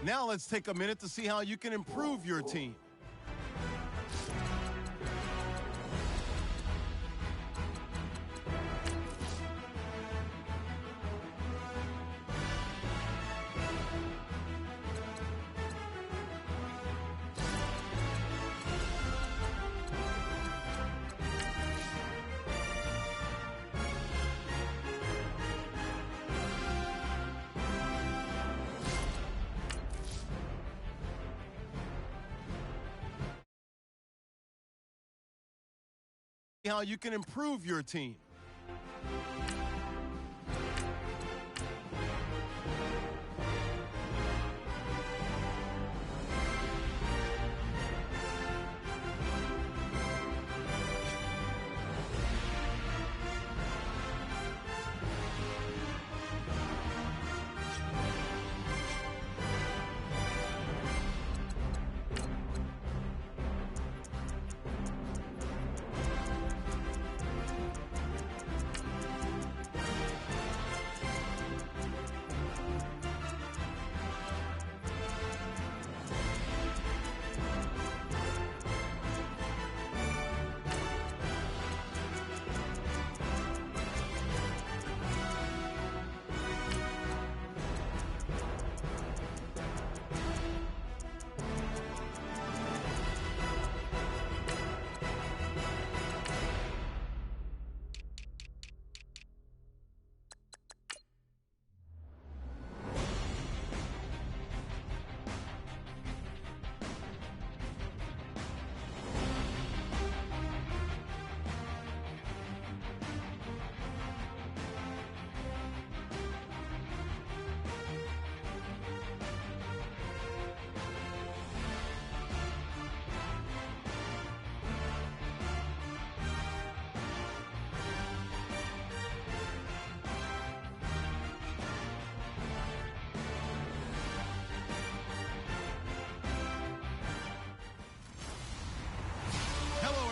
Now let's take a minute to see how you can improve your team. How you can improve your team.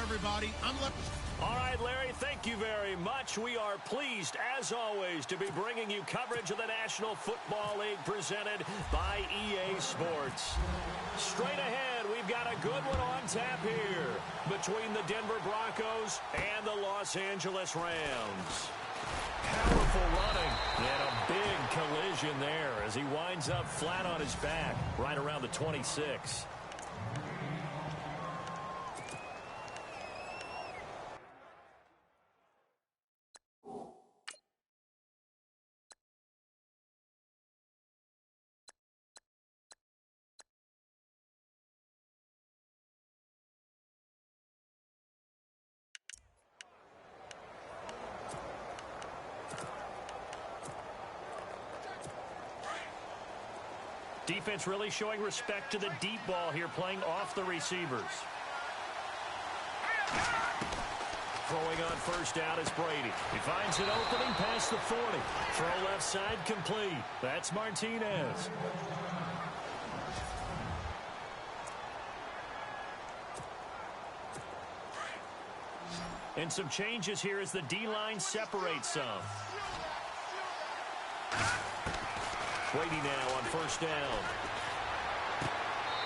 Everybody, All right, Larry, thank you very much. We are pleased, as always, to be bringing you coverage of the National Football League presented by EA Sports. Straight ahead, we've got a good one on tap here between the Denver Broncos and the Los Angeles Rams. Powerful running and a big collision there as he winds up flat on his back right around the 26. Defense really showing respect to the deep ball here, playing off the receivers. Throwing on first down is Brady. He finds an opening past the 40. Throw left side complete. That's Martinez. And some changes here as the D-line separates some. Brady now on first down.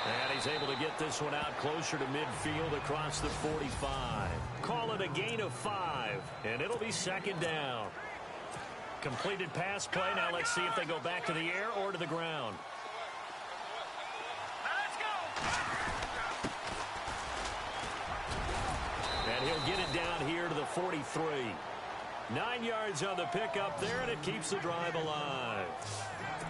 And he's able to get this one out closer to midfield across the 45. Call it a gain of 5, and it'll be second down. Completed pass play. Now let's see if they go back to the air or to the ground. And he'll get it down here to the 43. 9 yards on the pickup there, and it keeps the drive alive.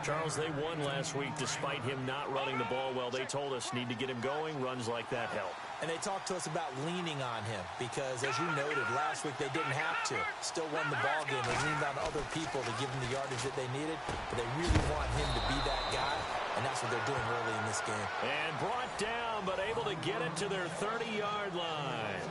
Charles, they won last week despite him not running the ball well. They told us need to get him going. Runs like that help. And they talked to us about leaning on him because, as you noted, last week they didn't have to. Still won the ball game. They leaned on other people to give them the yardage that they needed, but they really want him to be that guy, and that's what they're doing early in this game. And brought down, but able to get it to their 30-yard line.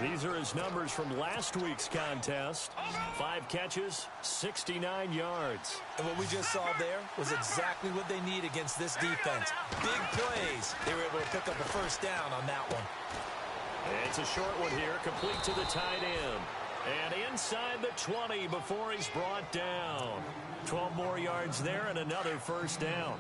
These are his numbers from last week's contest. 5 catches, 69 yards. And what we just saw there was exactly what they need against this defense. Big plays. They were able to pick up a first down on that one. It's a short one here, complete to the tight end. And inside the 20 before he's brought down. 12 more yards there and another first down.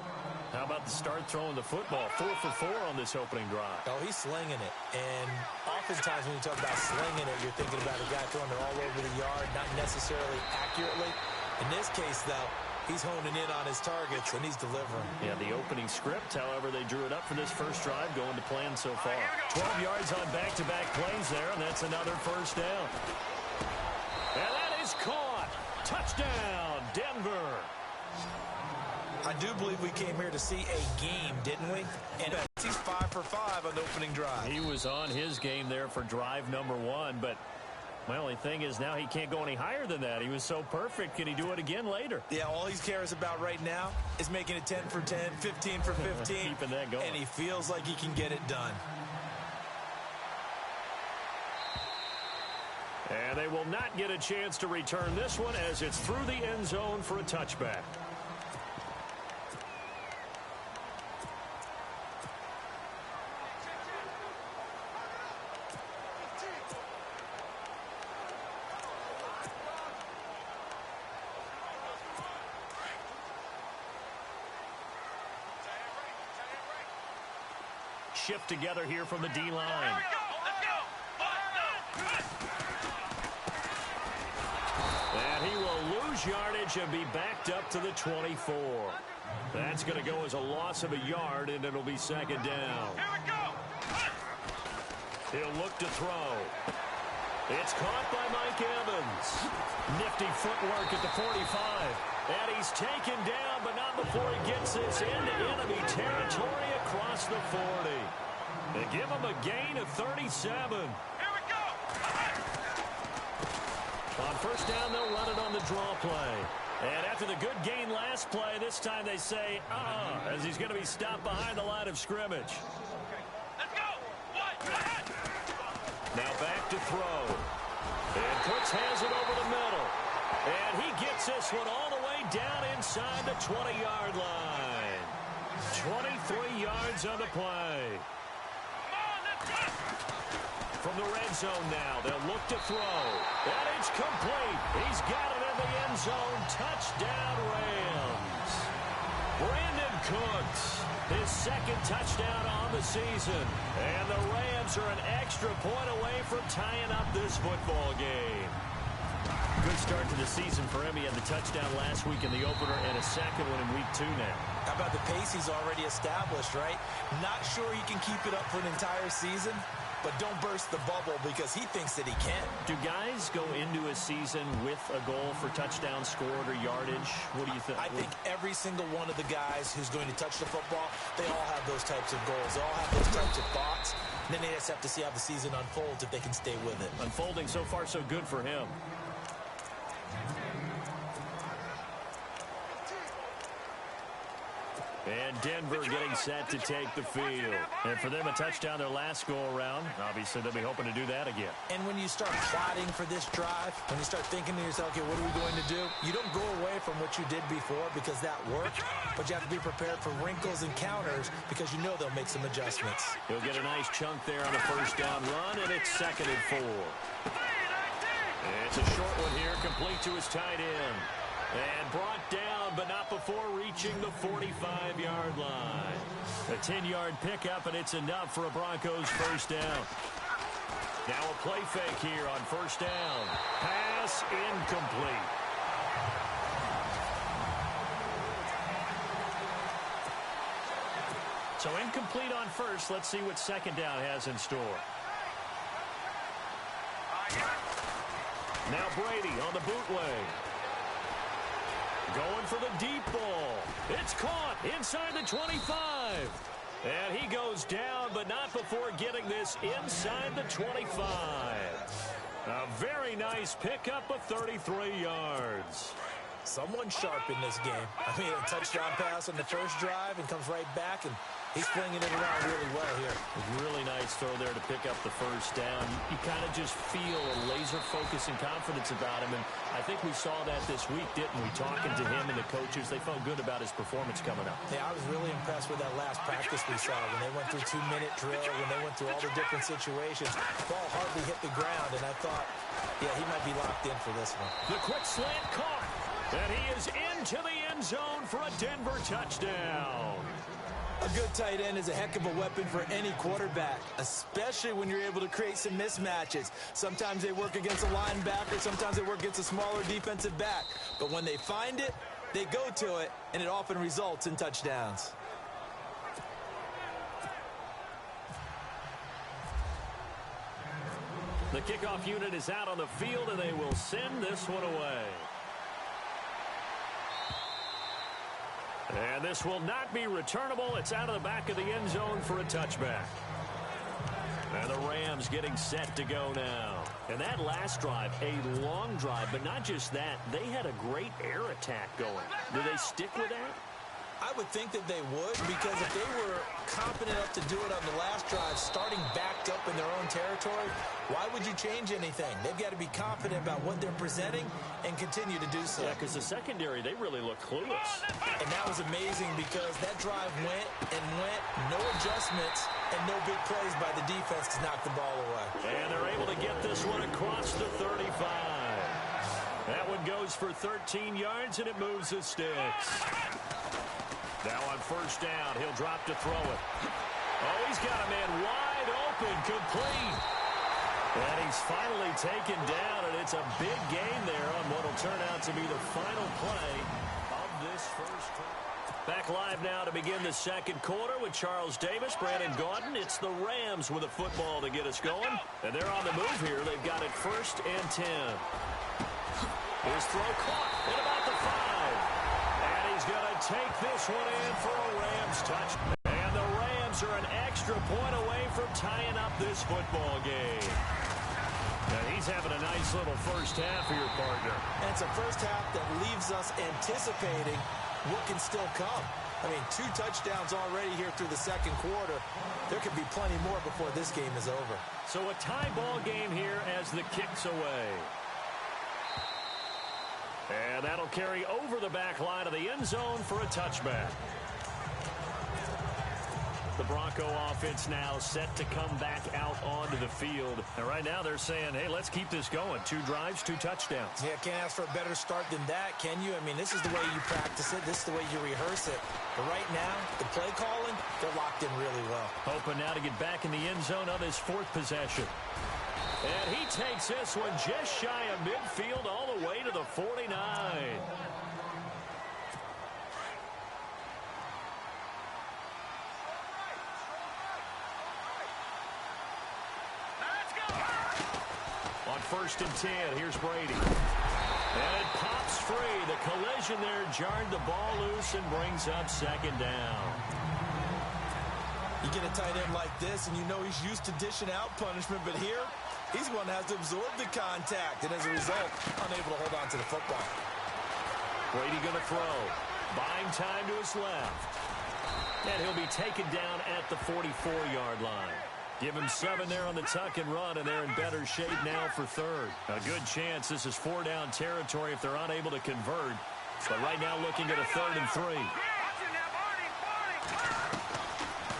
How about the start throwing the football? 4 for 4 on this opening drive. Oh, he's slinging it. And oftentimes when you talk about slinging it, you're thinking about a guy throwing it all over the yard, not necessarily accurately. In this case, though, he's honing in on his targets, and he's delivering. Yeah, the opening script, however, they drew it up for this first drive, going to plan so far. 12 yards on back-to-back plays there, and that's another first down. And that is caught. Touchdown, Denver. I do believe we came here to see a game, didn't we? And he's 5 for 5 on the opening drive. He was on his game there for drive number 1, but my only thing is now he can't go any higher than that. He was so perfect. Can he do it again later? Yeah, all he cares about right now is making it 10 for 10, 15 for 15. Keeping that going. And he feels like he can get it done. And they will not get a chance to return this one as it's through the end zone for a touchback. Shift together here from the D-line. And he will lose yardage and be backed up to the 24. That's going to go as a loss of a yard, and it'll be second down. He'll look to throw. It's caught by Mike Evans. Nifty footwork at the 45. And he's taken down, but not before he gets this into enemy territory across the 40. They give him a gain of 37. On first down, they'll run it on the draw play. And after the good gain last play, this time they say, as he's going to be stopped behind the line of scrimmage. Now back to throw. And Cooks has it over the middle. And he gets this one all the way down inside the 20-yard line. 23 yards on the play. From the red zone now, they'll look to throw. And it's complete. He's got it in the end zone. Touchdown, Rams. Brandon Cooks, his second touchdown on the season. And the Rams are an extra point away from tying up this football game. Good start to the season for him. He had the touchdown last week in the opener and a second one in week 2 now. How about the pace he's already established, right? Not sure he can keep it up for an entire season, but don't burst the bubble because he thinks that he can. Do guys go into a season with a goal for touchdown scored or yardage? What do you think? I think every single one of the guys who's going to touch the football, they all have those types of goals. They all have those types of thoughts. And then they just have to see how the season unfolds if they can stay with it. Unfolding so far so good for him. And Denver getting set to take the field. And for them, a touchdown their last go-around. Obviously, they'll be hoping to do that again. And when you start plotting for this drive, when you start thinking to yourself, okay, what are we going to do? You don't go away from what you did before because that worked, but you have to be prepared for wrinkles and counters because you know they'll make some adjustments. He'll get a nice chunk there on a first down run, and it's 2nd and 4. It's a short one here, complete to his tight end. And brought down, but not before reaching the 45-yard line. A 10-yard pickup, and it's enough for a Broncos first down. Now a play fake here on first down. Pass incomplete. So incomplete on first. Let's see what second down has in store. Now Brady on the bootleg. Going for the deep ball. It's caught inside the 25. And he goes down, but not before getting this inside the 25. A very nice pickup of 33 yards. someone sharp in this game. I mean, a touchdown pass on the first drive and comes right back, and he's flinging it around really well here. Really nice throw there to pick up the first down. You kind of just feel a laser focus and confidence about him, and I think we saw that this week, didn't we? Talking to him and the coaches, they felt good about his performance coming up. Yeah, I was really impressed with that last practice we saw when they went through 2-minute drill, when they went through all the different situations. Ball hardly hit the ground, and I thought, yeah, he might be locked in for this one. The quick slant caught, and he is into the end zone for a Denver touchdown. A good tight end is a heck of a weapon for any quarterback, especially when you're able to create some mismatches. Sometimes they work against a linebacker, sometimes they work against a smaller defensive back. But when they find it, they go to it, and it often results in touchdowns. The kickoff unit is out on the field, and they will send this one away. And this will not be returnable. It's out of the back of the end zone for a touchback. And the Rams getting set to go now. And that last drive, a long drive, but not just that. They had a great air attack going. Do they stick with that? I would think that they would, because if they were confident enough to do it on the last drive, starting backed up in their own territory, why would you change anything? They've got to be confident about what they're presenting and continue to do so. Yeah, because the secondary, they really look clueless. And that was amazing because that drive went and went, no adjustments, and no big plays by the defense to knock the ball away. And they're able to get this one across the 35. That one goes for 13 yards, and it moves the sticks. Now on first down, he'll drop to throw it. Oh, he's got a man wide open, complete. And he's finally taken down, and it's a big gain there on what will turn out to be the final play of this first drive. Back live now to begin the second quarter with Charles Davis, Brandon Gaudin. It's the Rams with a football to get us going. And they're on the move here. They've got it 1st and 10. His throw caught at about the 5. He's going to take this one in for a Rams touch. And the Rams are an extra point away from tying up this football game. Now he's having a nice little first half for your partner. And it's a first half that leaves us anticipating what can still come. I mean, 2 touchdowns already here through the second quarter. There could be plenty more before this game is over. So a tie ball game here as the kick's away. And that'll carry over the back line of the end zone for a touchback. The Bronco offense now set to come back out onto the field. And right now they're saying, hey, let's keep this going. 2 drives, 2 touchdowns. Yeah, can't ask for a better start than that, can you? I mean, this is the way you practice it. This is the way you rehearse it. But right now, the play calling, they're locked in really well. Hoping now to get back in the end zone on his 4th possession. And he takes this one just shy of midfield all the way to the 49. On 1st and 10, here's Brady. And it pops free. The collision there jarred the ball loose and brings up 2nd down. You get a tight end like this, and you know he's used to dishing out punishment, but here, he's the one that has to absorb the contact, and as a result, unable to hold on to the football. Brady going to throw. Buying time to his left. And he'll be taken down at the 44-yard line. Give him 7 there on the tuck and run, and they're in better shape now for 3rd. A good chance this is 4-down territory if they're unable to convert. But right now looking at a 3rd and 3.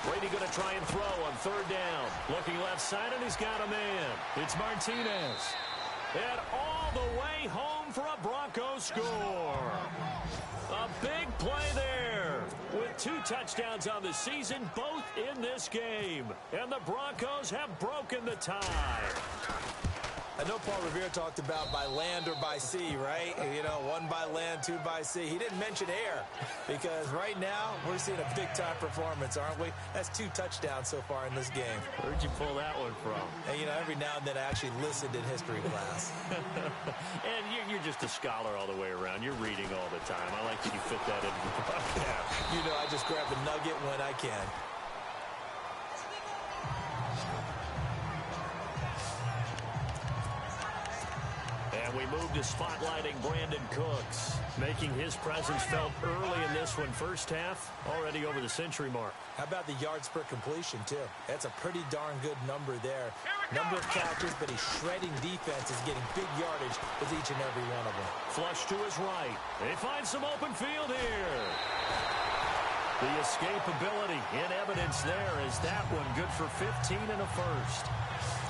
Brady going to try and throw on 3rd down. Looking left side, and he's got a man. It's Martinez. And all the way home for a Broncos score. A big play there with 2 touchdowns on the season, both in this game. And the Broncos have broken the tie. I know Paul Revere talked about by land or by sea, right? You know, 1 by land, 2 by sea. He didn't mention air because right now we're seeing a big-time performance, aren't we? That's 2 touchdowns so far in this game. Where'd you pull that one from? And, you know, every now and then I actually listened in history class. And you're just a scholar all the way around. You're reading all the time. I like that you fit that into the podcast. You know, I just grab a nugget when I can. And And we move to spotlighting Brandon Cooks, making his presence felt early in this one. First half, already over the century mark. How about the yards per completion, too? That's a pretty darn good number there. Number of catches, but he's shredding defenses, getting big yardage with each and every one of them. Flush to his right. They find some open field here. The escapability in evidence there. Is that one good for 15 and a first?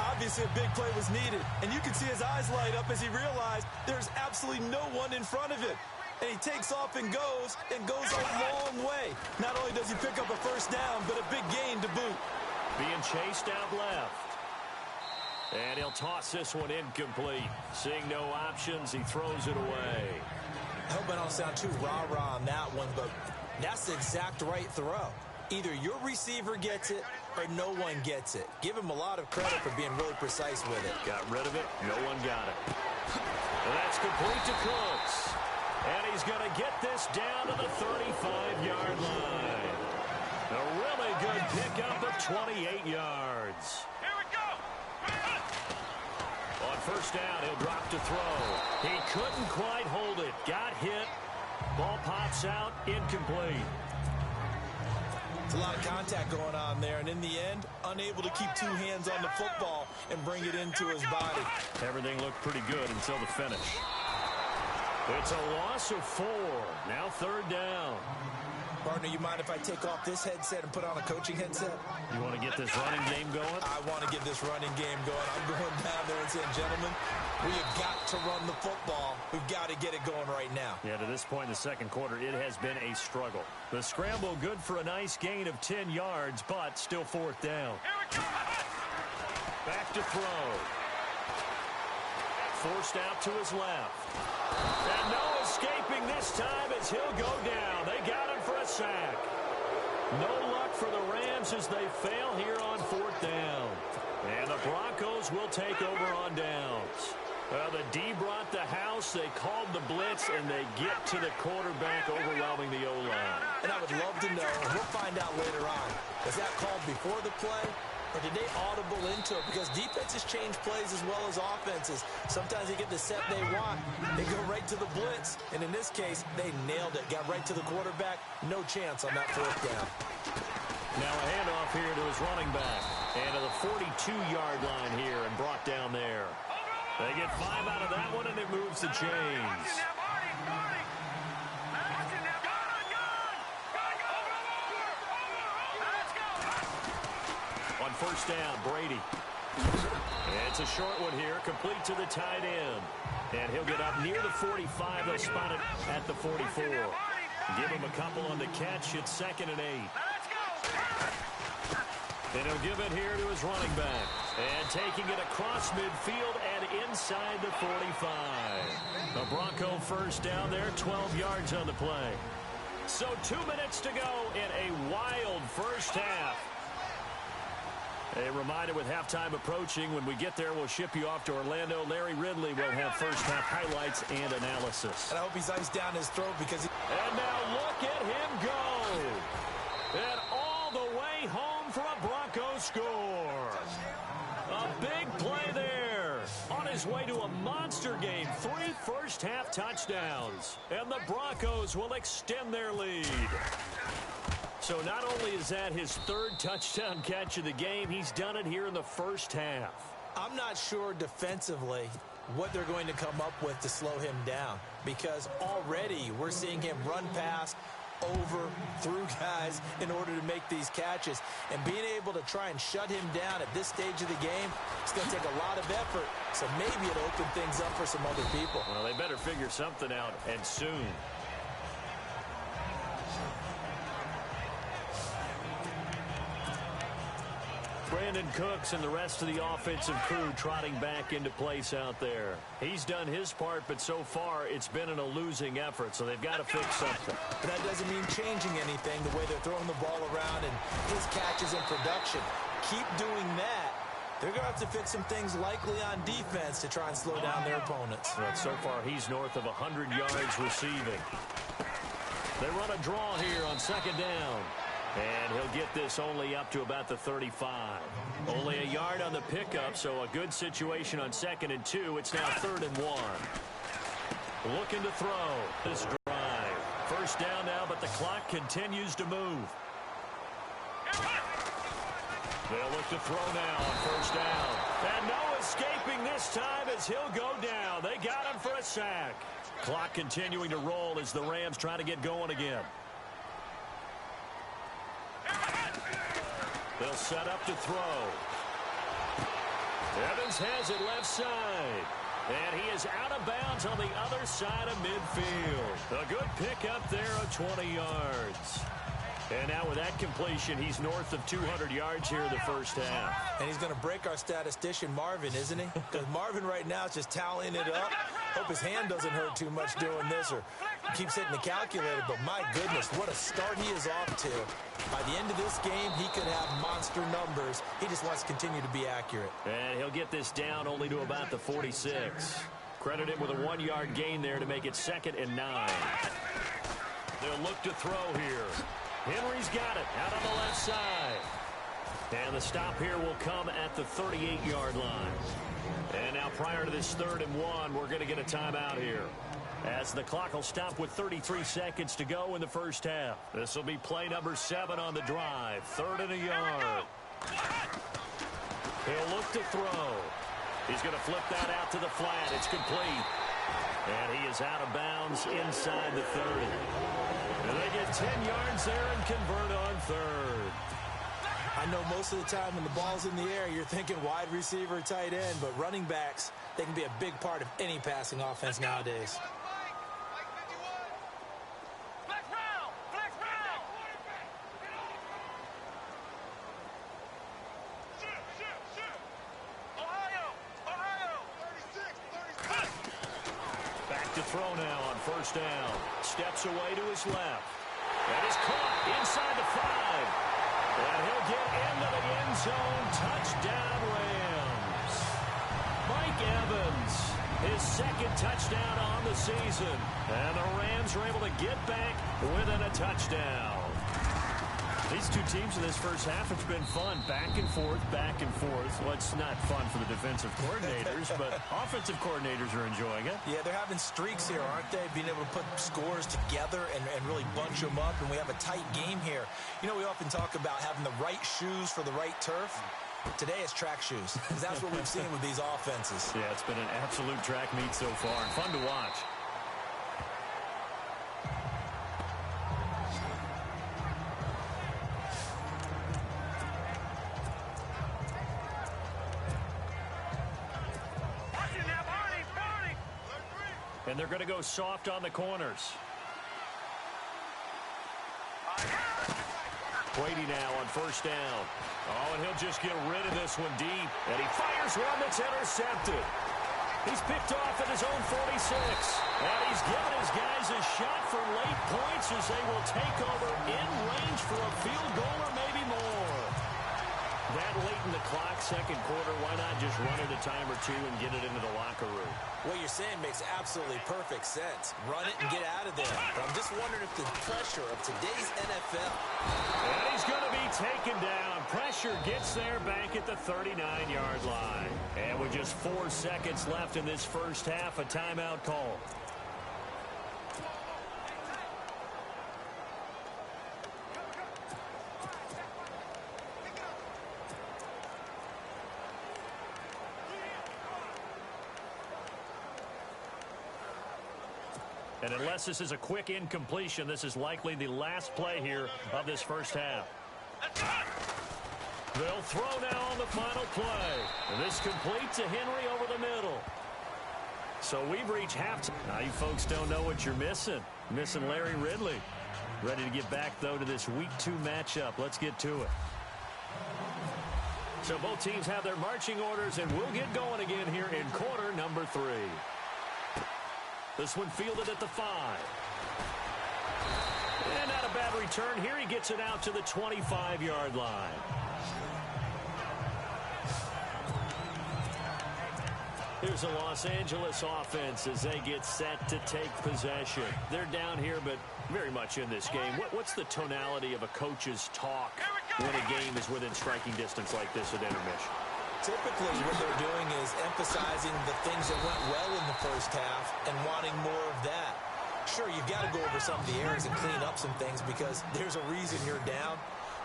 Obviously, a big play was needed, and you can see his eyes light up as he realized there's absolutely no one in front of him. And he takes off and goes a long way. Not only does he pick up a first down, but a big gain to boot. Being chased out left. And he'll toss this one incomplete. Seeing no options, he throws it away. I hope I don't sound too rah-rah on that one, but that's the exact right throw. Either your receiver gets it or no one gets it. Give him a lot of credit for being really precise with it. Got rid of it. No one got it. And that's complete to Cooks. And he's going to get this down to the 35-yard line. A really good pickup of 28 yards. Here we go. On first down, he'll drop to throw. He couldn't quite hold it. Got hit. Ball pops out. Incomplete. It's a lot of contact going on there, and in the end, unable to keep two hands on the football and bring it into his body. Everything looked pretty good until the finish. It's a loss of 4. Now third down. Partner, you mind if I take off this headset and put on a coaching headset? You want to get this running game going? I want to get this running game going. I'm going down there and saying, gentlemen, we have got to run the football. We've got to get it going right now. Yeah, to this point in the second quarter, it has been a struggle. The scramble good for a nice gain of 10 yards, but still fourth down. Back to throw. Forced out to his left. And no escaping this time as he'll go down. They got him for a sack. No luck for the Rams as they fail here on fourth down. And the Broncos will take over on downs. Well, the D brought the house. They called the blitz, and they get to the quarterback, overwhelming the O-line. And I would love to know, and we'll find out later on, was that called before the play? Or did they audible into it? Because defenses change plays as well as offenses. Sometimes they get the set they want. They go right to the blitz. And in this case, they nailed it. Got right to the quarterback. No chance on that fourth down. Now a handoff here to his running back. And to the 42-yard line here and brought down there. They get 5 out of that one, and it moves the chains. On first down, Brady. It's a short one here, complete to the tight end. And he'll get up near the 45. They'll spot it at the 44. Give him a couple on the catch. It's 2nd and 8. And he'll give it here to his running back. And taking it across midfield and inside the 45. A Bronco first down there, 12 yards on the play. So 2 minutes to go in a wild first half. A reminder with halftime approaching, when we get there, we'll ship you off to Orlando. Larry Ridley will have first half highlights and analysis. And I hope he's iced down his throat because And now look at him go. And all the way home for a Broncos score. A big play there. On his way to a monster game. 3 first half touchdowns. And the Broncos will extend their lead. So not only is that his 3rd touchdown catch of the game, he's done it here in the first half. I'm not sure defensively what they're going to come up with to slow him down, because already we're seeing him run past, over, through guys in order to make these catches. And being able to try and shut him down at this stage of the game, it's going to take a lot of effort. So maybe it'll open things up for some other people. Well, they better figure something out, and soon. Brandon Cooks and the rest of the offensive crew trotting back into place out there. He's done his part, but so far it's been in a losing effort, so they've got to fix something. But that doesn't mean changing anything, the way they're throwing the ball around and his catches and production. Keep doing that. They're going to have to fix some things likely on defense to try and slow down their opponents. Well, so far he's north of 100 yards receiving. They run a draw here on 2nd down. And he'll get this only up to about the 35. Only a yard on the pickup, so a good situation on 2nd and 2. It's now 3rd and 1. Looking to throw this drive. First down now, but the clock continues to move. They'll look to throw now on 1st down. And no escaping this time as he'll go down. They got him for a sack. Clock continuing to roll as the Rams try to get going again. They'll set up to throw. Evans has it left side. And he is out of bounds on the other side of midfield. A good pickup there of 20 yards. And now with that completion, he's north of 200 yards here in the first half. And he's going to break our statistician, Marvin, isn't he? Because Marvin right now is just tallying it up. Hope his hand doesn't hurt too much doing this or keeps hitting the calculator. But my goodness, what a start he is off to. By the end of this game, he could have monster numbers. He just wants to continue to be accurate. And he'll get this down only to about the 46. Credit him with a 1-yard gain there to make it 2nd and 9. They'll look to throw here. Henry's got it out on the left side. And the stop here will come at the 38-yard line. And now prior to this 3rd and 1, we're going to get a timeout here, as the clock will stop with 33 seconds to go in the first half. This will be play number 7 on the drive. 3rd and a yard. He'll look to throw. He's going to flip that out to the flat. It's complete. And he is out of bounds inside the 30. And they get 10 yards there and convert on 3rd. I know most of the time when the ball's in the air, you're thinking wide receiver, tight end, but running backs, they can be a big part of any passing offense nowadays. Back to throw now on 1st down. Steps away to his left. And is caught inside the 5. And he'll get into the end zone. Touchdown, Rams. Mike Evans, his 2nd touchdown on the season. And the Rams are able to get back within a touchdown. These two teams in this first half, it's been fun. Back and forth, back and forth. Well, it's not fun for the defensive coordinators, but offensive coordinators are enjoying it. Yeah, they're having streaks here, aren't they? Being able to put scores together and really bunch them up, and we have a tight game here. You know, we often talk about having the right shoes for the right turf. Today it's track shoes, because that's what we've seen with these offenses. Yeah, it's been an absolute track meet so far, and fun to watch. And they're going to go soft on the corners. Brady now on 1st down. Oh, and he'll just get rid of this one deep. And he fires one that's intercepted. He's picked off at his own 46. And he's given his guys a shot for late points as they will take over in range for a field goal or maybe more. That late in the clock, 2nd quarter, why not just run it a time or two and get it into the locker room? What you're saying makes absolutely perfect sense. Run it and get out of there. But I'm just wondering if the pressure of today's NFL. And he's going to be taken down. Pressure gets there back at the 39-yard line. And with just 4 seconds left in this first half, a timeout call. And unless this is a quick incompletion, this is likely the last play here of this first half. They'll throw now on the final play. And this complete to Henry over the middle. So we've reached halftime. Now you folks don't know what you're missing. Missing Larry Ridley. Ready to get back, though, to this Week 2 matchup. Let's get to it. So both teams have their marching orders, and we'll get going again here in quarter number 3. This one fielded at the 5. And not a bad return here. He gets it out to the 25-yard line. Here's a Los Angeles offense as they get set to take possession. They're down here, but very much in this game. What's the tonality of a coach's talk when a game is within striking distance like this at intermission? Typically, what they're doing is emphasizing the things that went well in the first half and wanting more of that. Sure, you've got to go over some of the errors and clean up some things because there's a reason you're down.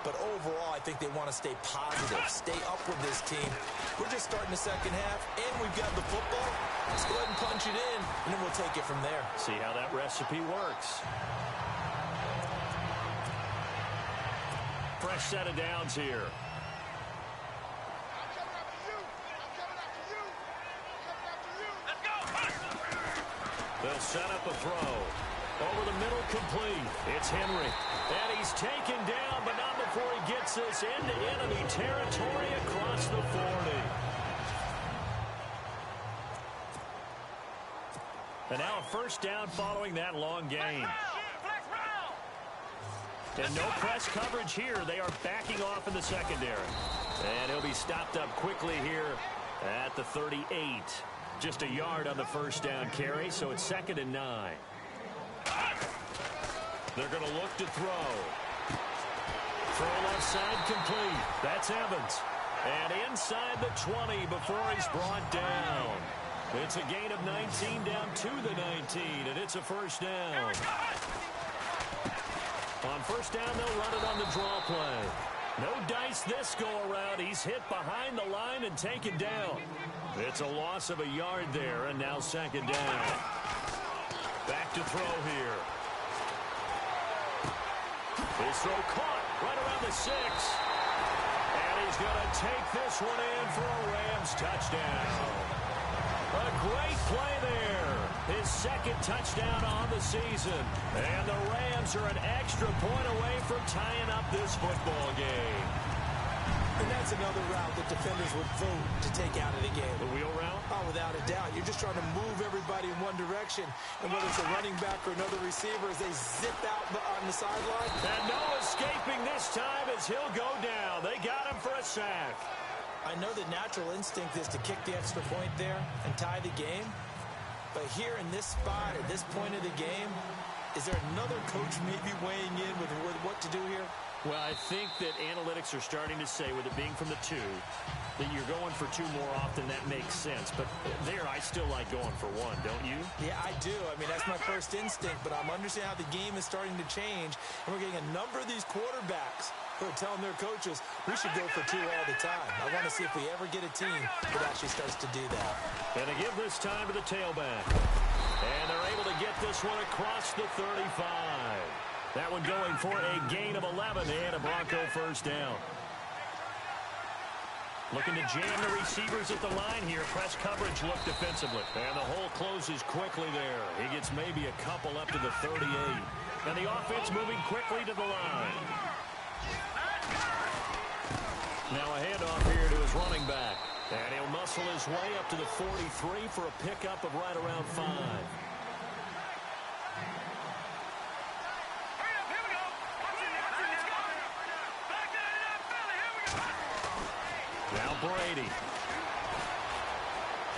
But overall, I think they want to stay positive, stay up with this team. We're just starting the second half, and we've got the football. Let's go ahead and punch it in, and then we'll take it from there. See how that recipe works. Fresh set of downs here. They'll set up a throw. Over the middle, complete. It's Henry. And he's taken down, but not before he gets this into enemy territory across the 40. And now a first down following that long gain. And no press coverage here. They are backing off in the secondary. And he'll be stopped up quickly here at the 38. Just a yard on the first down carry, so it's 2nd and 9. They're going to look to throw. Throw left side complete. That's Evans. And inside the 20 before he's brought down. It's a gain of 19 down to the 19, and it's a first down. On first down, they'll run it on the draw play. No dice this go-around. He's hit behind the line and taken down. It's a loss of a yard there, and now 2nd down. Back to throw here. His throw caught right around the 6. And he's going to take this one in for a Rams touchdown. A great play there. His 2nd touchdown on the season. And the Rams are an extra point away from tying up this football game. And that's another route that defenders would vote to take out of the game. The wheel route? Oh, without a doubt. You're just trying to move everybody in one direction. And whether it's a running back or another receiver, as they zip out on the sideline. And no escaping this time as he'll go down. They got him for a sack. I know the natural instinct is to kick the extra point there and tie the game. But here in this spot, at this point of the game, is there another coach maybe weighing in with what to do here? Well, I think that analytics are starting to say, with it being from the 2, that you're going for 2 more often. That makes sense. But there, I still like going for 1, don't you? Yeah, I do. I mean, that's my first instinct. But I'm understanding how the game is starting to change. And we're getting a number of these quarterbacks who are telling their coaches, we should go for 2 all the time. I want to see if we ever get a team that actually starts to do that. And they give this time to the tailback. And they're able to get this one across the 35. That one going for a gain of 11 and a Bronco first down. Looking to jam the receivers at the line here. Press coverage look defensively. And the hole closes quickly there. He gets maybe a couple up to the 38. And the offense moving quickly to the line. Now a handoff here to his running back. And he'll muscle his way up to the 43 for a pickup of right around 5. Now Brady.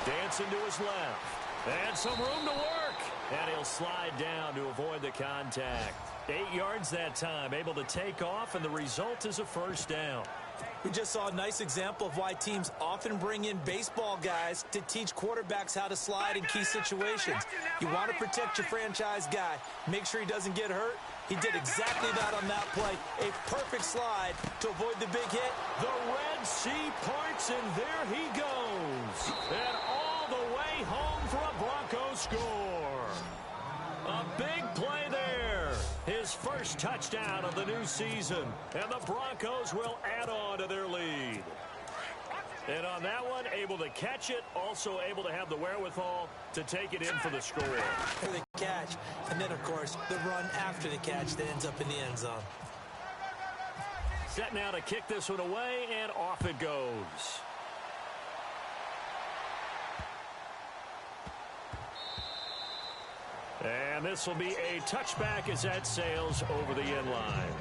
Dancing to his left. And some room to work. And he'll slide down to avoid the contact. 8 yards that time. Able to take off, and the result is a first down. We just saw a nice example of why teams often bring in baseball guys to teach quarterbacks how to slide in key situations. You want to protect your franchise guy. Make sure he doesn't get hurt. He did exactly that on that play. A perfect slide to avoid the big hit. The Red Sea parts, and there he goes. And all the way home for a Broncos score. A big play there. His first touchdown of the new season. And the Broncos will add on to their lead. And on that one, able to catch it, also able to have the wherewithal to take it in for the score. For the catch, and then, of course, the run after the catch that ends up in the end zone. Set now to kick this one away, and off it goes. And this will be a touchback as that sails over the end line.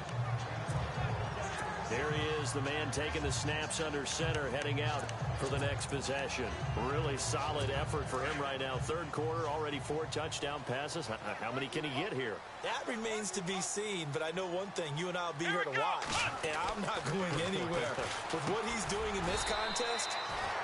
Here he is, the man taking the snaps under center, heading out for the next possession. Really solid effort for him right now. Third quarter, already 4 touchdown passes. How many can he get here? That remains to be seen, but I know one thing. You and I will be here to watch, and I'm not going anywhere. With what he's doing in this contest,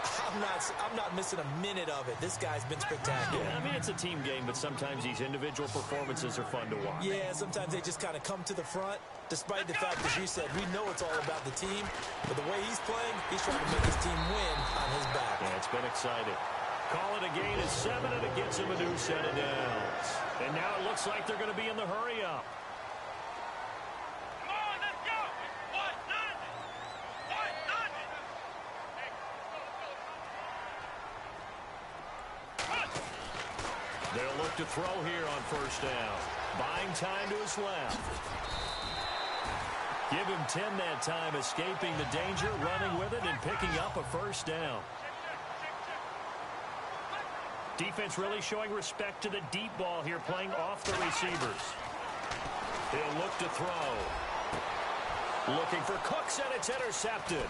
I'm not missing a minute of it. This guy's been spectacular. Yeah, I mean, it's a team game, but sometimes these individual performances are fun to watch. Yeah, sometimes they just kind of come to the front, despite the fact, as you said, we know it's all about the team, but the way he's playing, he's trying to make his team win on his back. Yeah, it's been exciting. Call it a gain of 7, and it gets him a new set of downs. And now it looks like they're going to be in the hurry-up. They'll look to throw here on first down. Buying time to his left. Give him 10 that time, escaping the danger, running with it, and picking up a first down. Defense really showing respect to the deep ball here, playing off the receivers. He'll look to throw. Looking for Cooks, and it's intercepted.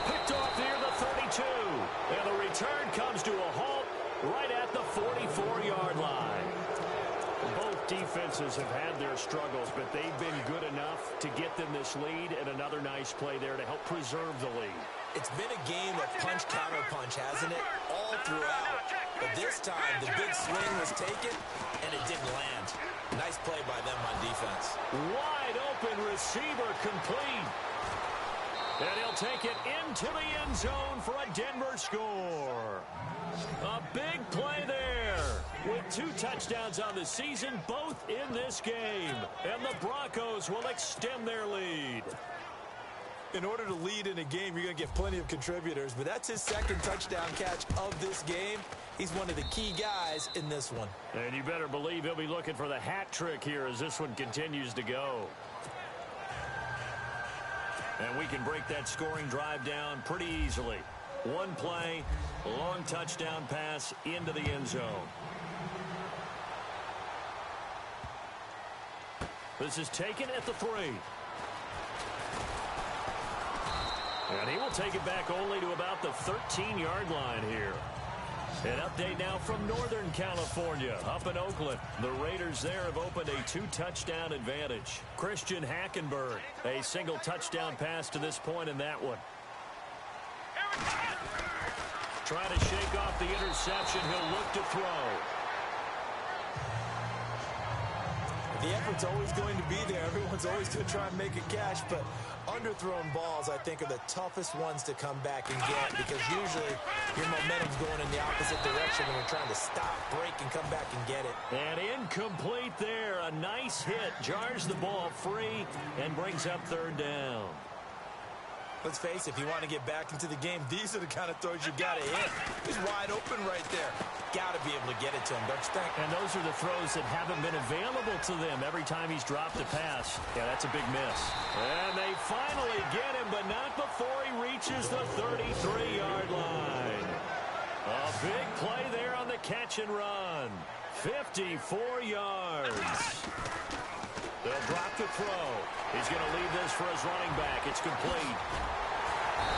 Picked off near the 32. And the return comes to a halt right at the 44-yard line. Both defenses have had their struggles, but they've been good enough to get them this lead, and another nice play there to help preserve the lead. It's been a game of punch-counter-punch, hasn't it? All throughout. But this time, the big swing was taken, and it didn't land. Nice play by them on defense. Wide open receiver complete. And he'll take it into the end zone for a Denver score. A big play there. With 2 touchdowns on the season, both in this game. And the Broncos will extend their lead. In order to lead in a game, you're going to get plenty of contributors, but that's his second touchdown catch of this game. He's one of the key guys in this one. And you better believe he'll be looking for the hat trick here as this one continues to go. And we can break that scoring drive down pretty easily. One play, long touchdown pass into the end zone. This is taken at the 3. And he will take it back only to about the 13-yard line here. An update now from Northern California, up in Oakland. The Raiders there have opened a 2-touchdown advantage. Christian Hackenberg, a single touchdown pass to this point in that one. Trying to shake off the interception. He'll look to throw. The effort's always going to be there. Everyone's always going to try and make a catch, but underthrown balls, I think, are the toughest ones to come back and get because usually your momentum's going in the opposite direction when you're trying to stop, break, and come back and get it. And incomplete there. A nice hit. Jars the ball free and brings up 3rd down. Let's face it, if you want to get back into the game, these are the kind of throws you got to hit. He's wide open right there. Got to be able to get it to him, don't you think? And those are the throws that haven't been available to them every time he's dropped a pass. Yeah, that's a big miss. And they finally get him, but not before he reaches the 33-yard line. A big play there on the catch and run. 54 yards. They'll drop the throw. He's going to leave this for his running back. It's complete.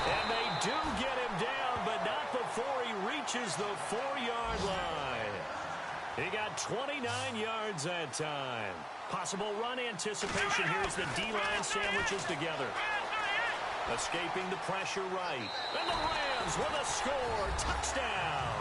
And they do get him down, but not before he reaches the 4-yard line. He got 29 yards that time. Possible run anticipation here as the D-line sandwiches together. Escaping the pressure right. And the Rams with a score. Touchdown.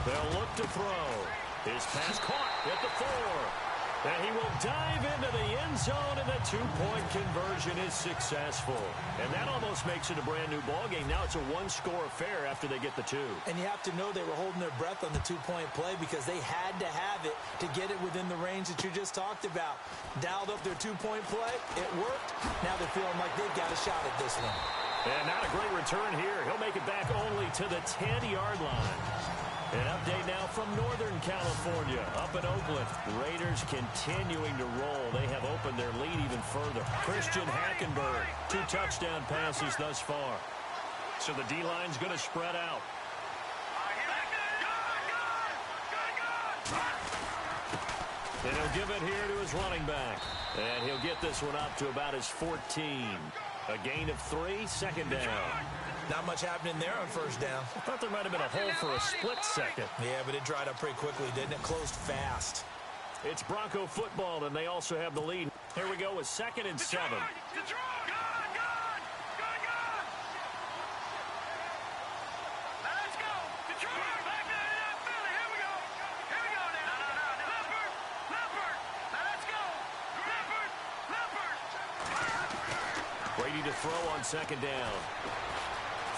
They'll look to throw. His pass caught at the 4. And he will dive into the end zone, and the 2-point conversion is successful. And that almost makes it a brand-new ballgame. Now it's a 1-score affair after they get the 2. And you have to know they were holding their breath on the 2-point play because they had to have it to get it within the range that you just talked about. Dialed up their 2-point play. It worked. Now they're feeling like they've got a shot at this one. And not a great return here. He'll make it back only to the 10-yard line. An update now from Northern California, up in Oakland. Raiders continuing to roll. They have opened their lead even further. Christian Hackenberg, 2 touchdown passes thus far. So the D-line's going to spread out. And he'll give it here to his running back. And he'll get this one up to about his 14. A gain of 3, second down. Not much happening there on first down. I thought there might have been a hole for a split second. Yeah, but it dried up pretty quickly, didn't it? Closed fast. It's Bronco football, and they also have the lead. Here we go with 2nd and 7. Brady to throw on 2nd down.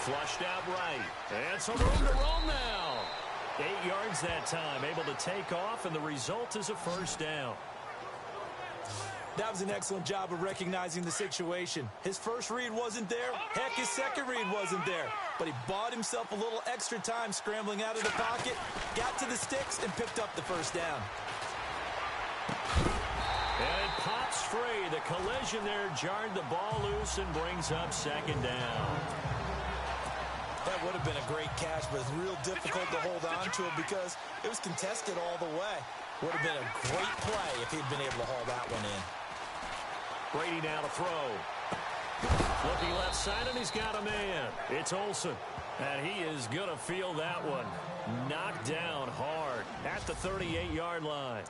Flushed out right. And some room to roam now. 8 yards that time. Able to take off, and the result is a first down. That was an excellent job of recognizing the situation. His first read wasn't there. Heck, his second read wasn't there. But he bought himself a little extra time scrambling out of the pocket, got to the sticks, and picked up the first down. And it pops free. The collision there jarred the ball loose and brings up 2nd down. That would have been a great catch, but it's real difficult to hold on to it because it was contested all the way. Would have been a great play if he'd been able to haul that one in. Brady now to throw. Looking left side, and he's got a man. It's Olsen. And he is going to feel that one. Knocked down hard at the 38-yard line.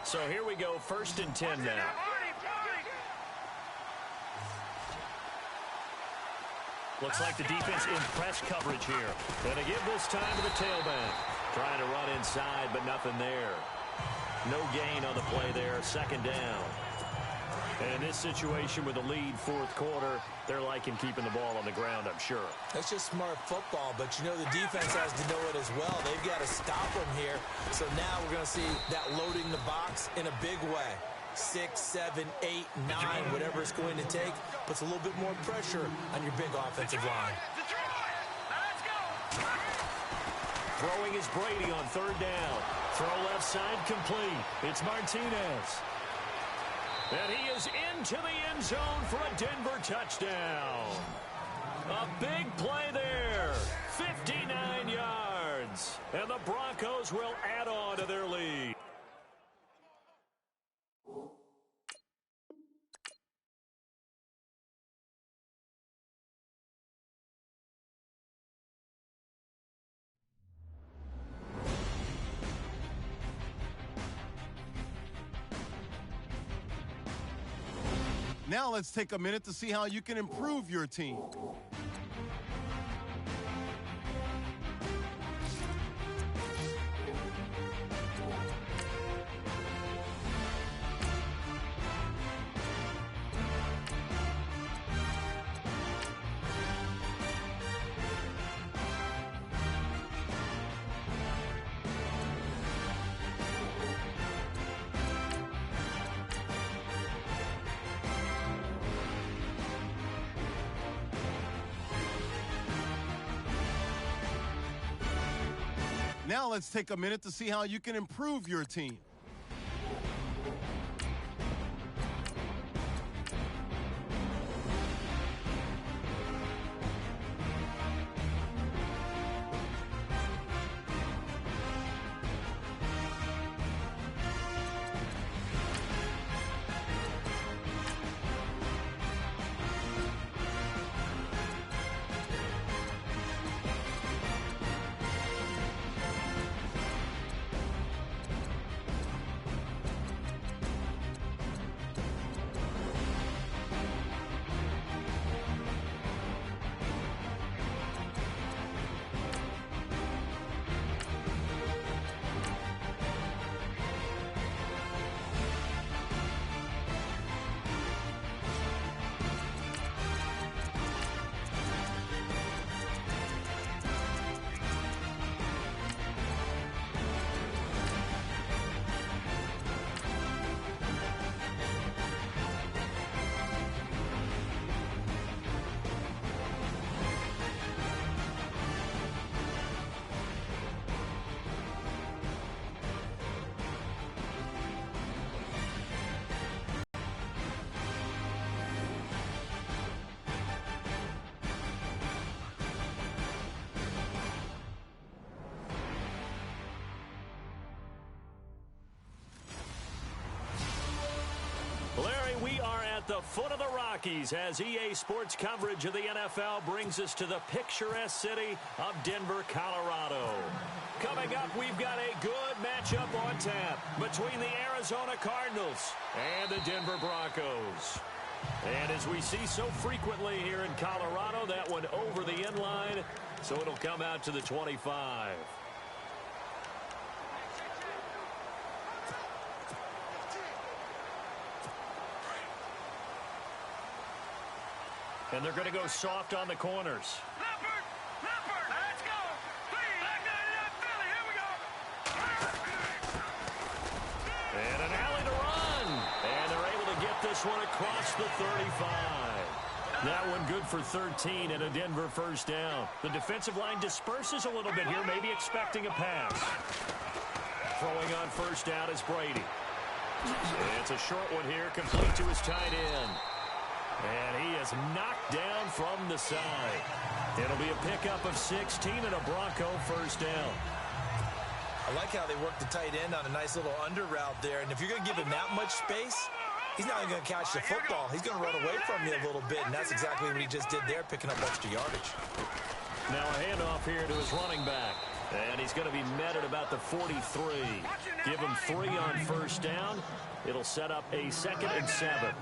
So here we go, 1st and 10 now. Looks like the defense in press coverage here. Going to give this time to the tailback. Trying to run inside, but nothing there. No gain on the play there, 2nd down. And in this situation with the lead 4th quarter, they're liking keeping the ball on the ground, I'm sure. That's just smart football, but you know the defense has to know it as well. They've got to stop them here. So now we're going to see that loading the box in a big way. 6, 7, 8, 9, whatever it's going to take, puts a little bit more pressure on your big offensive line. Throwing is Brady on 3rd down. Throw left side complete. It's Martinez. And he is into the end zone for a Denver touchdown. A big play there. 59 yards. And the Broncos will add on to their lead. Now let's take a minute to see how you can improve your team. Now let's take a minute to see how you can improve your team. at the foot of the Rockies as EA Sports coverage of the NFL brings us to the picturesque city of Denver, Colorado. Coming up, we've got a good matchup on tap between the Arizona Cardinals and the Denver Broncos. And as we see so frequently here in Colorado, that one over the end line, so it'll come out to the 25. And they're going to go soft on the corners. Let's go. Philly, here we go. And an alley to run. And they're able to get this one across the 35. That one good for 13 and a Denver first down. The defensive line disperses a little bit here, maybe expecting a pass. Throwing on first down is Brady. It's a short one here, complete to his tight end. And he is knocked down from the side. It'll be a pickup of 16 and a Bronco first down. I like how they work the tight end on a nice little under route there. And if you're going to give him that much space, he's not even going to catch the football. He's going to run away from you a little bit, and that's exactly what he just did there, picking up extra yardage. Now a handoff here to his running back. And he's going to be met at about the 43. Give him 3 on first down. It'll set up a 2nd and 7.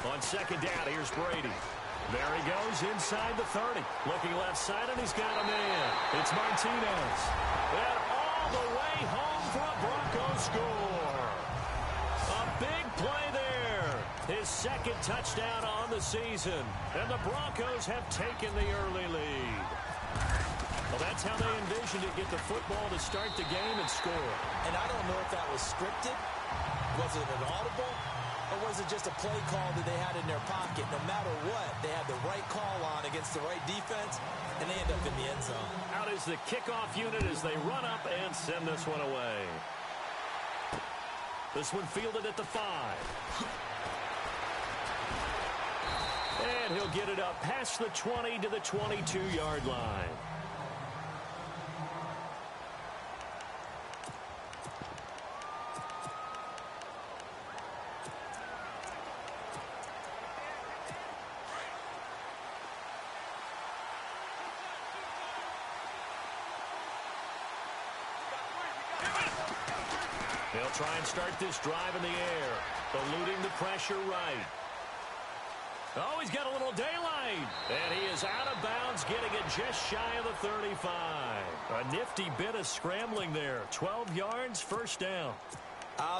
On second down, here's Brady. There he goes inside the 30. Looking left side, and he's got a man. It's Martinez. And all the way home for a Broncos score. A big play there. His 2nd touchdown on the season. And the Broncos have taken the early lead. Well, that's how they envisioned it, get the football to start the game and score. And I don't know if that was scripted. Was it an audible? Or was it just a play call that they had in their pocket? No matter what, they had the right call on against the right defense, and they end up in the end zone. Out is the kickoff unit as they run up and send this one away. This one fielded at the 5. And he'll get it up past the 20 to the 22-yard line. They'll try and start this drive in the air, eluding the pressure right. Oh, he's got a little daylight. And he is out of bounds, getting it just shy of the 35. A nifty bit of scrambling there. 12 yards, first down.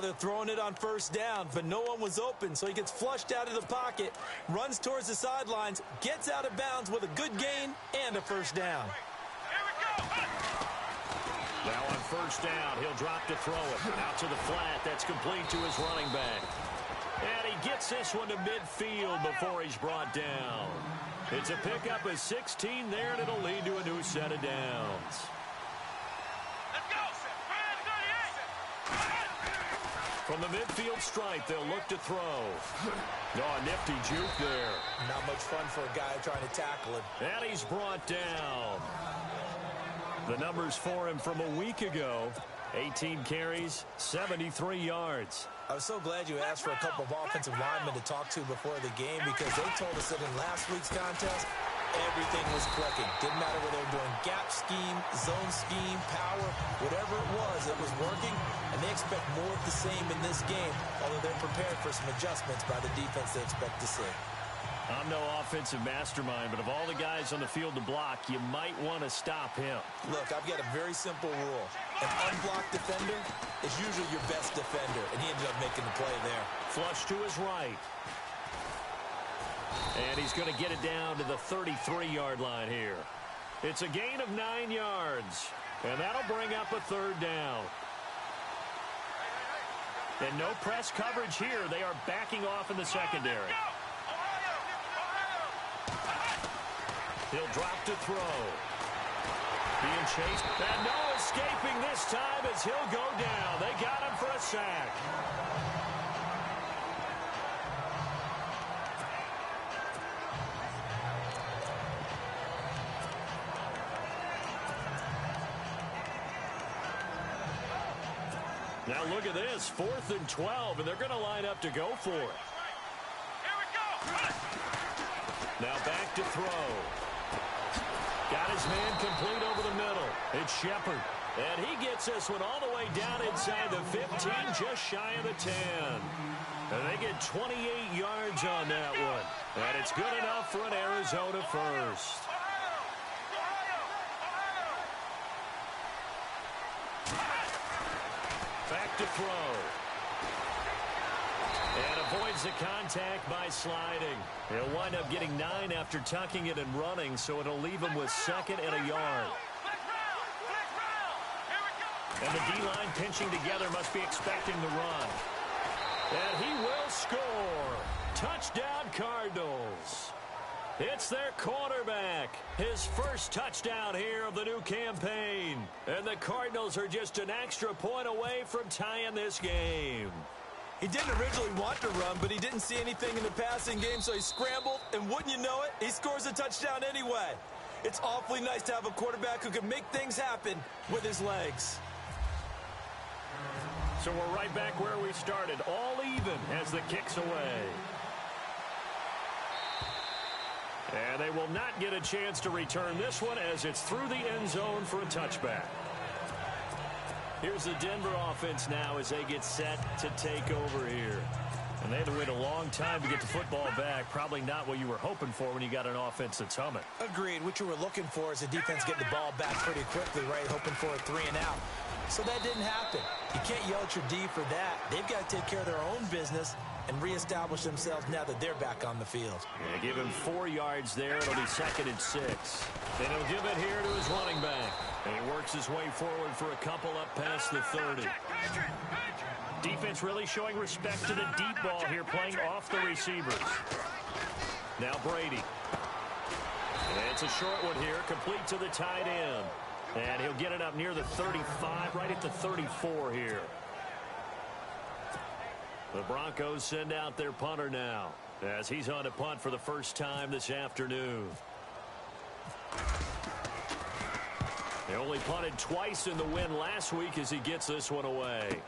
They're throwing it on first down, but no one was open, so he gets flushed out of the pocket, runs towards the sidelines, gets out of bounds with a good gain and a first down. Now on first down, he'll drop to throw it. Out to the flat, that's complete to his running back. And he gets this one to midfield before he's brought down. It's a pickup of 16 there, and it'll lead to a new set of downs. From the midfield stripe, they'll look to throw. Oh, a nifty juke there. Not much fun for a guy trying to tackle him. And he's brought down. The numbers for him from a week ago, 18 carries, 73 yards. I was so glad you asked for a couple of offensive linemen to talk to before the game, because they told us that in last week's contest, everything was clicking. Didn't matter whether they were doing gap scheme, zone scheme, power, whatever it was working, and they expect more of the same in this game, although they're prepared for some adjustments by the defense they expect to see. I'm no offensive mastermind, but of all the guys on the field to block, you might want to stop him. Look, I've got a very simple rule. An unblocked defender is usually your best defender, and he ended up making the play there. Flush to his right. And he's going to get it down to the 33-yard line here. It's a gain of 9 yards, and that'll bring up a third down. And no press coverage here. They are backing off in the secondary. He'll drop to throw. Being chased. And no escaping this time as he'll go down. They got him for a sack. Now look at this, 4th and 12, and they're going to line up to go for it. Here we go. Now back to throw. Got his man complete over the middle. It's Shepard. And he gets this one all the way down inside the 15, just shy of the 10. And they get 28 yards on that one. And it's good enough for an Arizona first. Back to throw. And avoids the contact by sliding. He'll wind up getting 9 after tucking it and running, so it'll leave him with 2nd and a yard. And the D-line pinching together must be expecting the run. And he will score. Touchdown, Cardinals. It's their quarterback. His first touchdown here of the new campaign. And the Cardinals are just an extra point away from tying this game. He didn't originally want to run, but he didn't see anything in the passing game, so he scrambled, and wouldn't you know it, he scores a touchdown anyway. It's awfully nice to have a quarterback who can make things happen with his legs. So we're right back where we started, all even as the kick's away. And they will not get a chance to return this one as it's through the end zone for a touchback. Here's the Denver offense now as they get set to take over here. And they had to wait a long time to get the football back. Probably not what you were hoping for when you got an offense that's humming. Agreed. What you were looking for is the defense getting the ball back pretty quickly, right? Hoping for a 3 and out. So that didn't happen. You can't yell at your D for that. They've got to take care of their own business and reestablish themselves now that they're back on the field. Yeah, give him 4 yards there. It'll be 2nd and 6. And he'll give it here to his running back. And he works his way forward for a couple up past the 30. Defense really showing respect to the deep ball here, playing off the receivers. Now Brady. And it's a short one here, complete to the tight end. And he'll get it up near the 35, right at the 34 here. The Broncos send out their punter now as he's on to punt for the first time this afternoon. They only punted twice in the win last week as he gets this one away.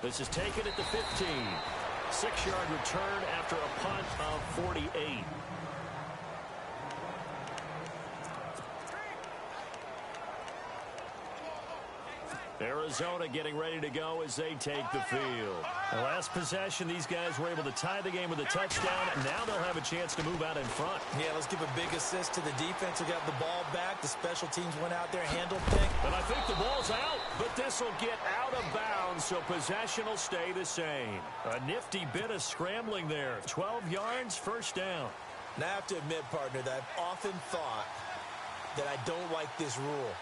This is taken at the 15. 6-yard return after a punt of 48. Arizona getting ready to go as they take the field. The last possession, these guys were able to tie the game with a touchdown, and now they'll have a chance to move out in front. Yeah, let's give a big assist to the defense who got the ball back. The special teams went out there, handled things. But I think the ball's out, but this will get out of bounds, so possession will stay the same. A nifty bit of scrambling there. 12 yards, first down. Now I have to admit, partner, that I've often thought that I don't like this rule,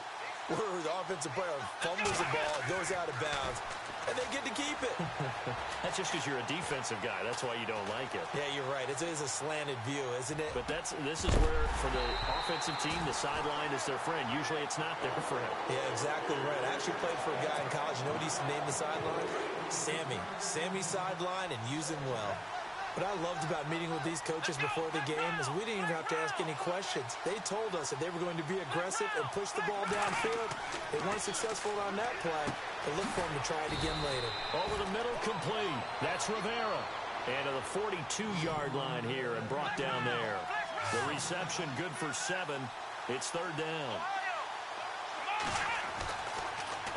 where the offensive player fumbles the ball, goes out of bounds, and they get to keep it. That's just because you're a defensive guy. That's why you don't like it. Yeah, you're right. It is a slanted view, isn't it? But this is where, for the offensive team, the sideline is their friend. Usually it's not there for him. Yeah, exactly right. I actually played for a guy in college. You know what he used to name the sideline? Sammy. Sammy sideline, and use him well. What I loved about meeting with these coaches before the game is we didn't even have to ask any questions. They told us that they were going to be aggressive and push the ball downfield. They weren't successful on that play, but look for them to try it again later. Over the middle, complete. That's Rivera. And to the 42-yard line here and brought down there. The reception good for 7. It's 3rd down.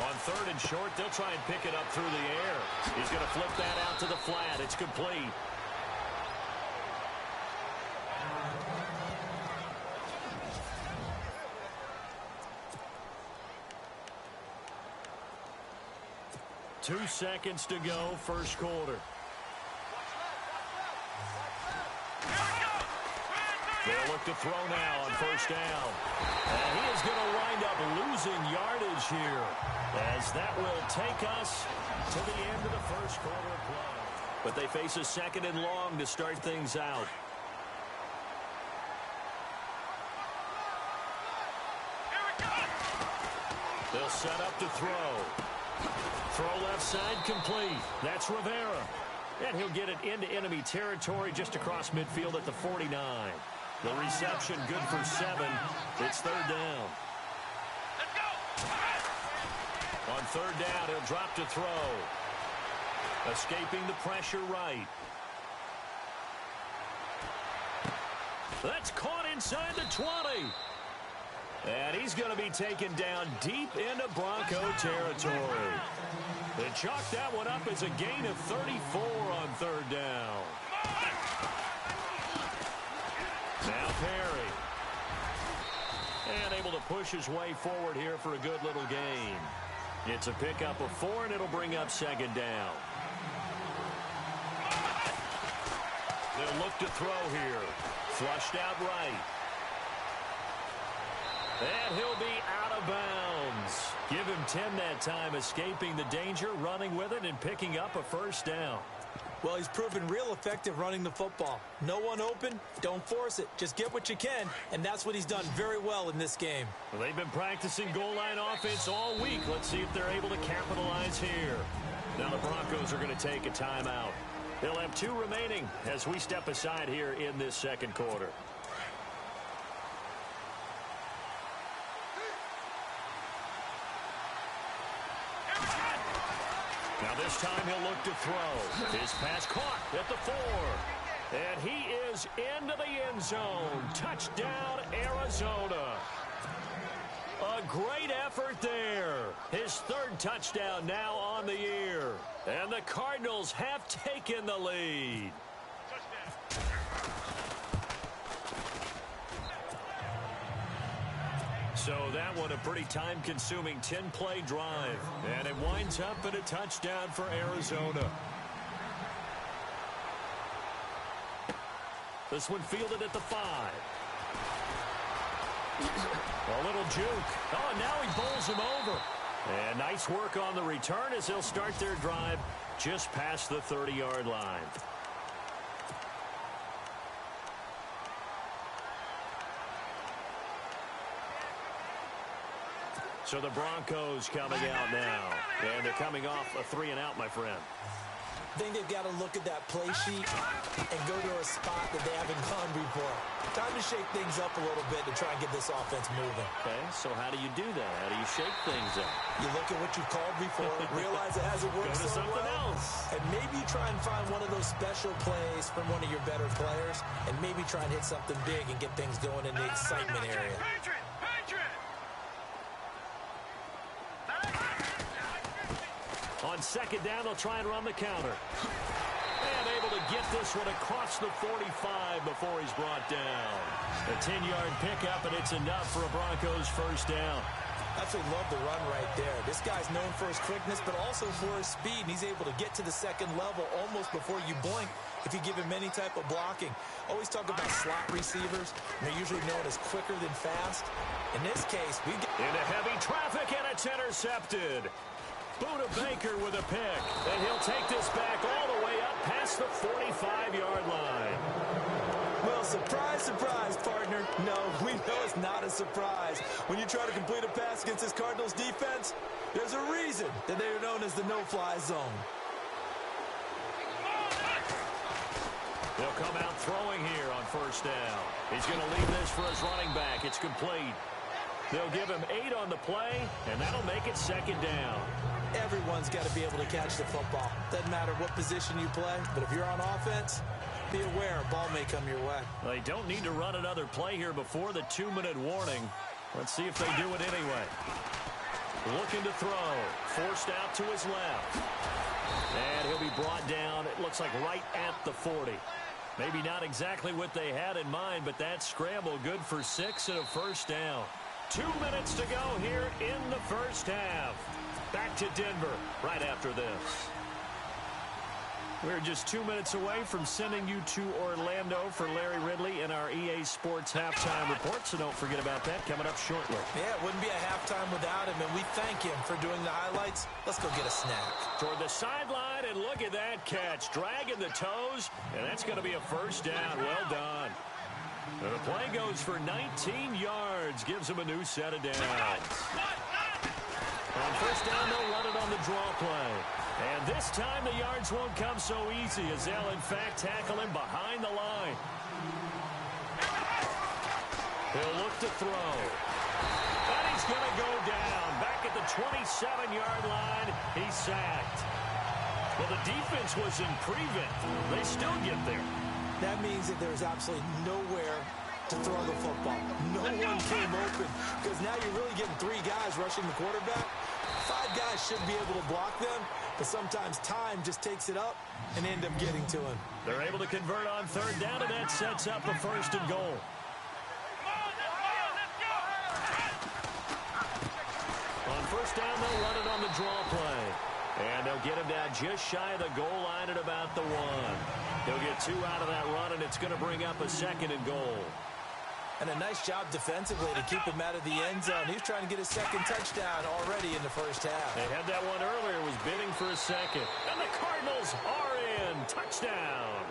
On 3rd and short, they'll try and pick it up through the air. He's going to flip that out to the flat. It's complete. Two seconds to go, first quarter. They'll look to throw now on first down. And he is going to wind up losing yardage here, as that will take us to the end of the first quarter of play. But they face a 2nd and long to start things out. They'll set up to throw. Throw left side, complete. That's Rivera. And he'll get it into enemy territory just across midfield at the 49. The reception good for 7. It's 3rd down. Let's go. On On third down, he'll drop to throw. Escaping the pressure right. That's caught inside the 20. And he's going to be taken down deep into Bronco territory. They chalked that one up as a gain of 34 on third down. Now Perry. And able to push his way forward here for a good little gain. It's a pickup of 4, and it'll bring up second down. They'll look to throw here. Flushed out right. And he'll be out of bounds. Give him 10 that time, escaping the danger, running with it, and picking up a first down. Well, he's proven real effective running the football. No one open, don't force it. Just get what you can, and that's what he's done very well in this game. Well, they've been practicing goal line offense all week. Let's see if they're able to capitalize here. Now the Broncos are going to take a timeout. They'll have 2 remaining as we step aside here in this second quarter. Now this time he'll look to throw. His pass caught at the 4. And he is into the end zone. Touchdown, Arizona. A great effort there. His 3rd touchdown now on the year. And the Cardinals have taken the lead. So that one a pretty time-consuming 10-play drive. And it winds up in a touchdown for Arizona. This one fielded at the 5. A little juke. Oh, and now he bowls him over. And nice work on the return as they'll start their drive just past the 30-yard line. So the Broncos coming out now. And they're coming off a 3-and-out, my friend. I think they've got to look at that play sheet and go to a spot that they haven't gone before. Time to shake things up a little bit to try and get this offense moving. Okay, so how do you do that? How do you shake things up? You look at what you've called before, realize it hasn't worked Go to so something well, else. and maybe try and find one of those special plays from one of your better players, and maybe try and hit something big and get things going in the excitement area. On second down, they'll try and run the counter. And able to get this one across the 45 before he's brought down. A 10-yard pickup, and it's enough for a Broncos first down. Absolutely love the run right there. This guy's known for his quickness, but also for his speed, and he's able to get to the second level almost before you blink if you give him any type of blocking. Always talk about slot receivers, and they're usually known as quicker than fast. In this case, we get into heavy traffic, and it's intercepted. Buda Baker with a pick, and he'll take this back all the way up past the 45-yard line. Well, surprise, surprise, partner. No, we know it's not a surprise. When you try to complete a pass against this Cardinals defense, there's a reason that they are known as the no-fly zone. They'll come out throwing here on first down. He's going to leave this for his running back. It's complete. They'll give him 8 on the play, and that'll make it second down. Everyone's got to be able to catch the football. Doesn't matter what position you play, but if you're on offense, be aware a ball may come your way. They don't need to run another play here before the 2-minute warning. Let's see if they do it anyway. Looking to throw. Forced out to his left. And he'll be brought down, it looks like right at the 40. Maybe not exactly what they had in mind, but that scramble good for 6 and a first down. 2 minutes to go here in the first half. Back to Denver right after this. We're just 2 minutes away from sending you to Orlando for Larry Ridley in our EA Sports Halftime Report, so don't forget about that coming up shortly. Yeah, it wouldn't be a halftime without him, and we thank him for doing the highlights. Let's go get a snack. Toward the sideline, and look at that catch. Dragging the toes, and that's going to be a first down. Well done. And the play goes for 19 yards, gives him a new set of downs. On first down, they'll run it on the draw play. And this time, the yards won't come so easy as they'll, in fact, tackle him behind the line. He'll look to throw. And he's going to go down. Back at the 27-yard line. He's sacked. Well, the defense was in prevent. They still get there. That means that there's absolutely nowhere to throw the football. No one came open because now you're really getting 3 guys rushing the quarterback. 5 guys should be able to block them, but sometimes time just takes it up and end up getting to him. They're able to convert on 3rd down, and that sets up a 1st and goal. On 1st down, they'll run it on the draw play. And they'll get him down just shy of the goal line at about the 1. They'll get 2 out of that run, and it's going to bring up a 2nd and goal. And a nice job defensively to keep him out of the end zone. He's trying to get his 2nd touchdown already in the 1st half. They had that one earlier, was bidding for a 2nd. And the Cardinals are in. Touchdown.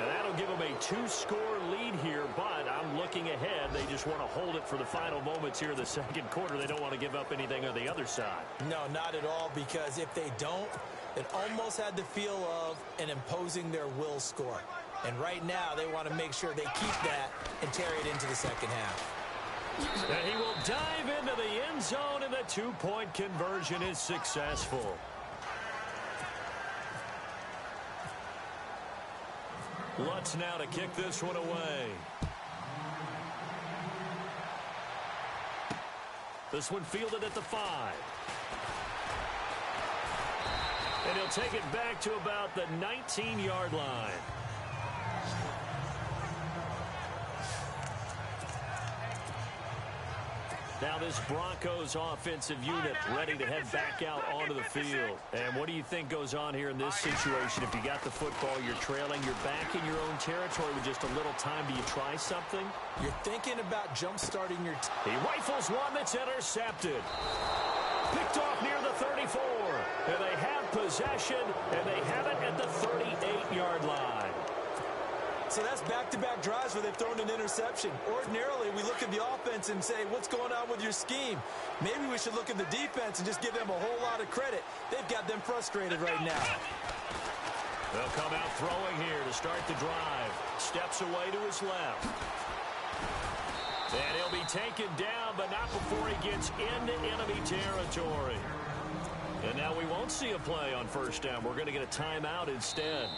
And that'll give them a 2-score lead here, but I'm looking ahead. They just want to hold it for the final moments here in the 2nd quarter. They don't want to give up anything on the other side. No, not at all, because if they don't, it almost had the feel of an imposing their will score. And right now, they want to make sure they keep that and carry it into the 2nd half. And he will dive into the end zone, and the 2-point conversion is successful. Lutz now to kick this one away. This one fielded at the 5. And he'll take it back to about the 19-yard line. Now this Broncos offensive unit ready to head back out onto the field. And what do you think goes on here in this situation? If you got the football, you're trailing, you're back in your own territory with just a little time. Do you try something? You're thinking about jump-starting your team. He rifles one that's intercepted. Picked off near the 34. And they have possession, and they have it at the 38-yard line. So that's back-to-back drives where they've thrown an interception. Ordinarily, we look at the offense and say, what's going on with your scheme? Maybe we should look at the defense and just give them a whole lot of credit. They've got them frustrated right now. They'll come out throwing here to start the drive. Steps away to his left. And he'll be taken down, but not before he gets into enemy territory. And now we won't see a play on 1st down. We're going to get a timeout instead.